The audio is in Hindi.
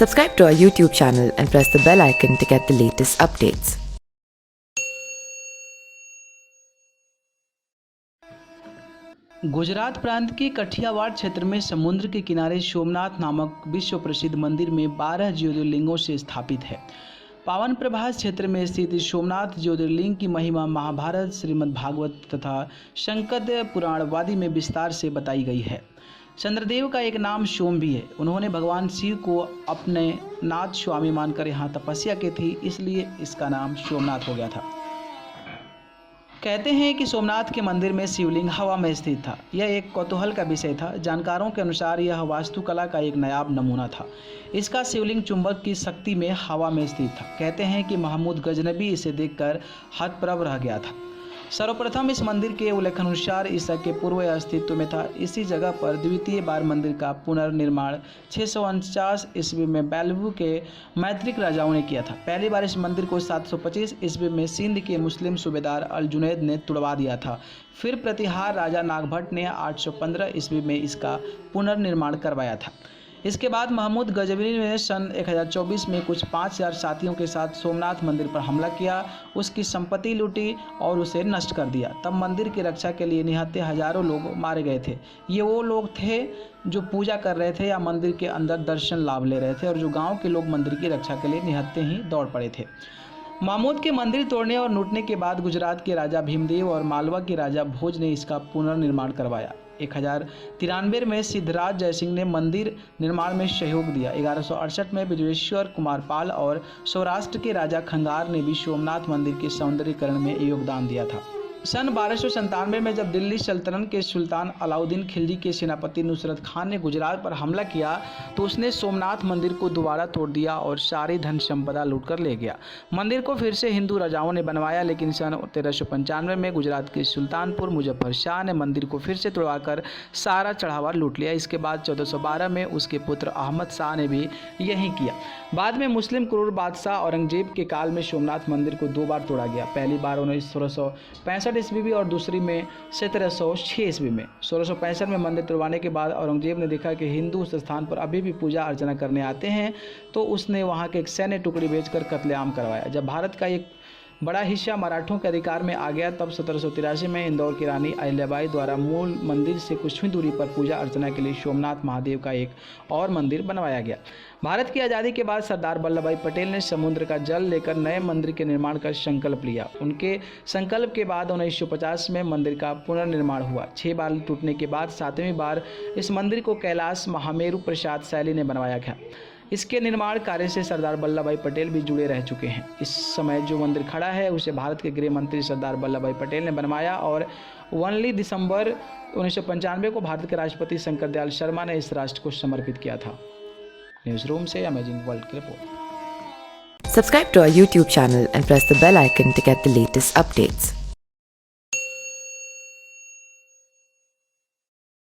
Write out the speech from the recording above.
Subscribe to our YouTube channel and press the bell icon to get the latest updates. Gujarat प्रांत के कठियावाड़ क्षेत्र में समुद्र के किनारे सोमनाथ नामक विश्व प्रसिद्ध मंदिर में 12 ज्योतिर्लिंगों से स्थापित है। पावन प्रभास क्षेत्र में स्थित सोमनाथ ज्योतिर्लिंग की महिमा महाभारत, श्रीमद् भागवत तथा शंकर पुराणवादी में विस्तार से बताई गई है। चंद्रदेव का एक नाम सोम भी है। उन्होंने भगवान शिव को अपने नाथ स्वामी मानकर यहाँ तपस्या की थी, इसलिए इसका नाम सोमनाथ हो गया था। कहते हैं कि सोमनाथ के मंदिर में शिवलिंग हवा में स्थित था। यह एक कौतूहल का विषय था। जानकारों के अनुसार यह वास्तुकला का एक नायाब नमूना था। इसका शिवलिंग चुंबक की शक्ति में हवा में स्थित था। कहते हैं कि महमूद गजनबी इसे देखकर हतप्रभ रह गया था। सर्वप्रथम इस मंदिर के उल्लेखानुसार ईसा के पूर्व अस्तित्व में था। इसी जगह पर द्वितीय बार मंदिर का पुनर्निर्माण 649 ईस्वी में बेलवू के मैत्रिक राजाओं ने किया था। पहली बार इस मंदिर को 725 ईस्वी में सिंध के मुस्लिम सूबेदार अल जुनैद ने तुड़वा दिया था। फिर प्रतिहार राजा नागभट्ट ने 815 ईस्वी में इसका पुनर्निर्माण करवाया था। इसके बाद महमूद गजनबी ने सन 1024 में कुछ 5000 साथियों के साथ सोमनाथ मंदिर पर हमला किया, उसकी संपत्ति लूटी और उसे नष्ट कर दिया। तब मंदिर की रक्षा के लिए निहत्थे हजारों लोग मारे गए थे। ये वो लोग थे जो पूजा कर रहे थे या मंदिर के अंदर दर्शन लाभ ले रहे थे, और जो गाँव के लोग मंदिर की रक्षा के लिए निहत्थे ही दौड़ पड़े थे। महमूद के मंदिर तोड़ने और लूटने के बाद गुजरात के राजा भीमदेव और मालवा के राजा भोज ने इसका पुनर्निर्माण करवाया। 1093 में सिद्धराज जयसिंह ने मंदिर निर्माण में सहयोग दिया। 1168 में बिजवेश्वर कुमार पाल और सौराष्ट्र के राजा खंगार ने भी सोमनाथ मंदिर के सौंदर्यीकरण में योगदान दिया था। सन 1297 में जब दिल्ली सल्तनत के सुल्तान अलाउद्दीन खिलजी के सेनापति नुसरत खान ने गुजरात पर हमला किया तो उसने सोमनाथ मंदिर को दोबारा तोड़ दिया और सारी धन संपदा लूटकर ले गया। मंदिर को फिर से हिंदू राजाओं ने बनवाया, लेकिन सन 1395 में गुजरात के सुल्तानपुर मुजफ्फर शाह ने मंदिर को फिर से तोड़वाकर सारा चढ़ावा लूट लिया। इसके बाद 1412 में उसके पुत्र अहमद शाह ने भी यही किया। बाद में मुस्लिम क्रूर बादशाह औरंगजेब के काल में सोमनाथ मंदिर को 2 बार तोड़ा गया। पहली बार 1665 ईस्वी में और दूसरी में 1706 ईस्वी में। 1665 में मंदिर तोड़वाने के बाद औरंगजेब ने देखा कि हिंदू उस स्थान पर अभी भी पूजा अर्चना करने आते हैं, तो उसने वहां के एक सैन्य टुकड़ी भेजकर कत्लेआम करवाया। जब भारत का एक बड़ा हिस्सा मराठों के अधिकार में आ गया, तब 1783 में इंदौर की रानी अहिल्याबाई द्वारा मूल मंदिर से कुछ ही दूरी पर पूजा अर्चना के लिए सोमनाथ महादेव का एक और मंदिर बनवाया गया। भारत की आज़ादी के बाद सरदार वल्लभ भाई पटेल ने समुद्र का जल लेकर नए मंदिर के निर्माण का संकल्प लिया। उनके संकल्प के बाद 1950 में मंदिर का पुनर्निर्माण हुआ। 6 बार टूटने के बाद 7वीं बार इस मंदिर को कैलाश महामेरु प्रसाद शैली ने बनवाया गया। इसके निर्माण कार्य से सरदार वल्लभ भाई पटेल भी जुड़े रह चुके हैं। इस समय जो मंदिर खड़ा है उसे भारत के गृह मंत्री सरदार वल्लभ भाई पटेल ने बनवाया और 1 दिसंबर 1995 को भारत के राष्ट्रपति शंकर दयाल शर्मा ने इस राष्ट्र को समर्पित किया था। न्यूज़ रूम से अमेजिंग वर्ल्ड की report. Subscribe to our YouTube channel and press the bell icon to get the latest updates.